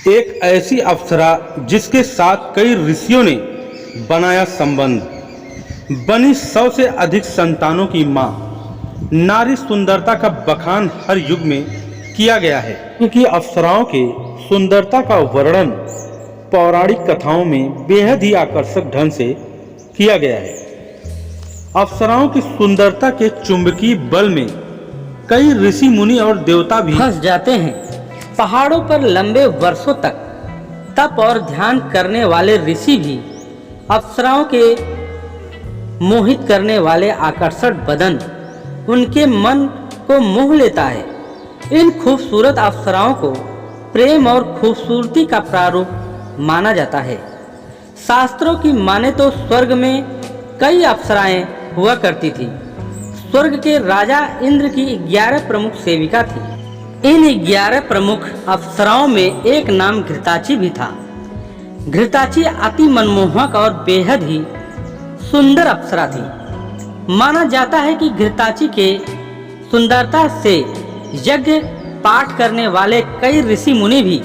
एक ऐसी अप्सरा जिसके साथ कई ऋषियों ने बनाया संबंध, बनी 100 से अधिक संतानों की मां। नारी सुंदरता का बखान हर युग में किया गया है, क्योंकि अप्सराओं के सुंदरता का वर्णन पौराणिक कथाओं में बेहद ही आकर्षक ढंग से किया गया है। अप्सराओं की सुंदरता के चुंबकीय बल में कई ऋषि मुनि और देवता भी फंस जाते हैं। पहाड़ों पर लंबे वर्षों तक तप और ध्यान करने वाले ऋषि भी अप्सराओं के मोहित करने वाले आकर्षक बदन उनके मन को मोह लेता है। इन खूबसूरत अप्सराओं को प्रेम और खूबसूरती का प्रारूप माना जाता है। शास्त्रों की माने तो स्वर्ग में कई अप्सराएं हुआ करती थी। स्वर्ग के राजा इंद्र की 11 प्रमुख सेविका थी। इन 11 प्रमुख अप्सराओं में एक नाम घृताची भी था। घृताची अति मनमोहक और बेहद ही सुंदर अप्सरा थी। माना जाता है कि घृताची के सुंदरता से यज्ञ पाठ करने वाले कई ऋषि मुनि भी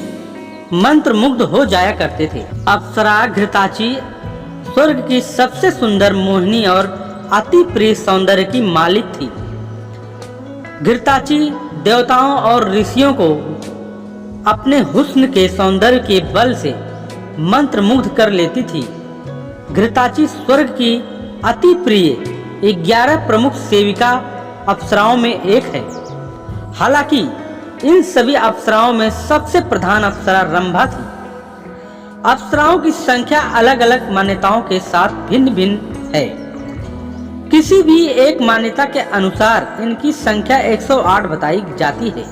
मंत्रमुग्ध हो जाया करते थे। अप्सरा घृताची स्वर्ग की सबसे सुंदर, मोहिनी और अति प्रिय सौंदर्य की मालिक थी। घृताची देवताओं और ऋषियों को अपने हुस्न के सौंदर्य के बल से मंत्रमुग्ध कर लेती थी। घृताची स्वर्ग की अति प्रिय 11 प्रमुख सेविका अप्सराओं में एक है। हालांकि इन सभी अप्सराओं में सबसे प्रधान अप्सरा रंभा थी। अप्सराओं की संख्या अलग अलग मान्यताओं के साथ भिन्न भिन्न है। किसी भी एक मान्यता के अनुसार इनकी संख्या 108 बताई जाती है,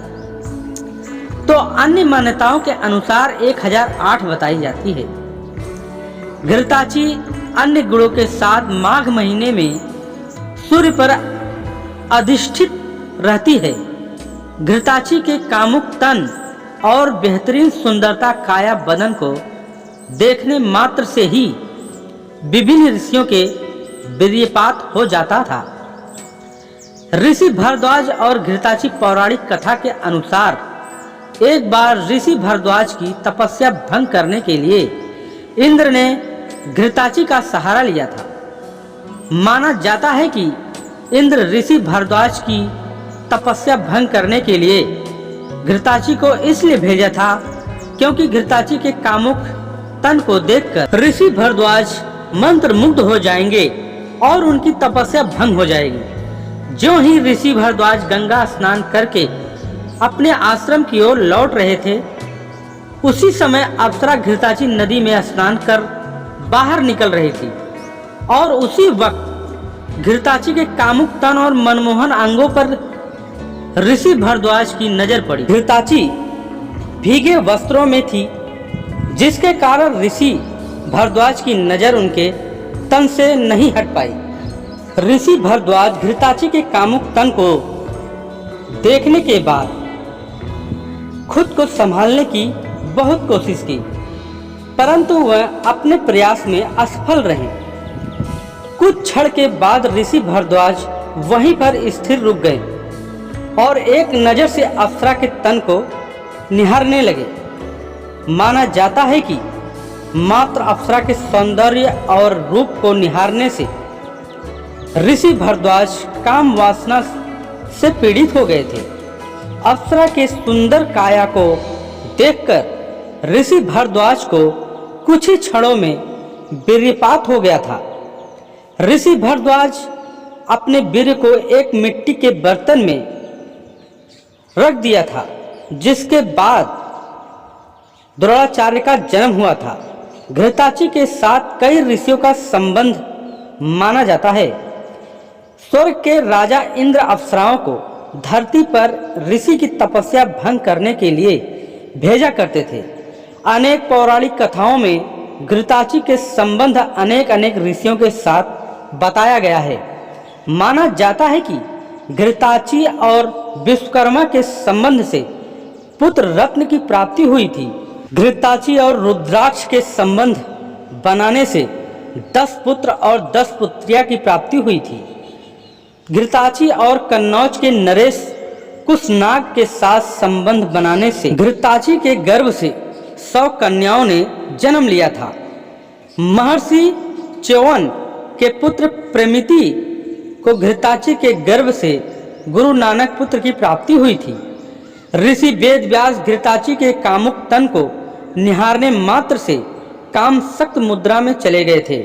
तो अन्य मान्यताओं के अनुसार 1008 बताई जाती है। घृताची अन्य गुणों के साथ माघ महीने में सूर्य पर अधिष्ठित रहती है। घृताची के कामुक तन और बेहतरीन सुंदरता काया बदन को देखने मात्र से ही विभिन्न ऋषियों के वीर्यपात हो जाता था। ऋषि भरद्वाज और घृताची पौराणिक कथा के अनुसार एक बार ऋषि भरद्वाज की तपस्या भंग करने के लिए इंद्र ने घृताची का सहारा लिया था। माना जाता है कि इंद्र ऋषि भरद्वाज की तपस्या भंग करने के लिए घृताची को इसलिए भेजा था क्योंकि घृताची के कामुक तन को देखकर ऋषि भरद्वाज मंत्रमुग्ध हो जाएंगे और उनकी तपस्या भंग हो जाएगी। जो ही ऋषि भरद्वाज गंगा स्नान करके अपने आश्रम की ओर लौट रहे थे, उसी समय अप्सरा घृताची नदी में स्नान कर बाहर निकल रही थी और उसी वक्त घृताची के कामुक तन और मनमोहन अंगों पर ऋषि भरद्वाज की नजर पड़ी। घृताची भीगे वस्त्रों में थी, जिसके कारण ऋषि भरद्वाज की नजर उनके तन से नहीं हट पाई। ऋषि भरद्वाज घृताची के कामुक तन को देखने के बाद खुद को संभालने की बहुत कोशिश की, परंतु वह अपने प्रयास में असफल रहे। कुछ क्षण के बाद ऋषि भरद्वाज वहीं पर स्थिर रुक गए और एक नजर से अप्सरा के तन को निहारने लगे। माना जाता है कि मात्र अप्सरा के सौंदर्य और रूप को निहारने से ऋषि भरद्वाज काम वासना से पीड़ित हो गए थे। अप्सरा के सुंदर काया को देखकर ऋषि भरद्वाज को कुछ ही क्षणों में वीर्यपात हो गया था। ऋषि भरद्वाज अपने वीर्य को एक मिट्टी के बर्तन में रख दिया था, जिसके बाद द्रोणाचार्य का जन्म हुआ था। घृताची के साथ कई ऋषियों का संबंध माना जाता है। स्वर्ग के राजा इंद्र अप्सराओं को धरती पर ऋषि की तपस्या भंग करने के लिए भेजा करते थे। अनेक पौराणिक कथाओं में घृताची के संबंध अनेक ऋषियों के साथ बताया गया है। माना जाता है कि घृताची और विश्वकर्मा के संबंध से पुत्र रत्न की प्राप्ति हुई थी। घृताची और रुद्राक्ष के संबंध बनाने से 10 पुत्र और 10 पुत्रियां की प्राप्ति हुई थी। घृताची और कन्नौज के नरेश कुशनाग के साथ संबंध बनाने से घृताची के गर्भ से 100 कन्याओं ने जन्म लिया था। महर्षि च्यवन के पुत्र प्रेमिति को घृताची के गर्भ से गुरु नानक पुत्र की प्राप्ति हुई थी। ऋषि वेद व्यास घृताची के कामुक तन को निहारने मात्र से काम सक्त मुद्रा में चले गए थे,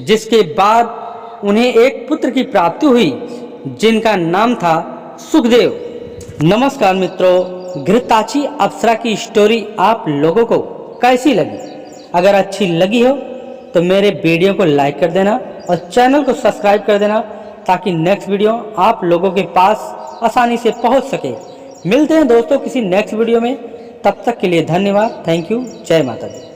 जिसके बाद उन्हें एक पुत्र की प्राप्ति हुई जिनका नाम था सुखदेव। नमस्कार मित्रों, घृताची अप्सरा की स्टोरी आप लोगों को कैसी लगी? अगर अच्छी लगी हो तो मेरे वीडियो को लाइक कर देना और चैनल को सब्सक्राइब कर देना, ताकि नेक्स्ट वीडियो आप लोगों के पास आसानी से पहुंच सके। मिलते हैं दोस्तों किसी नेक्स्ट वीडियो में, तब तक के लिए धन्यवाद। Thank you. जय माता दी।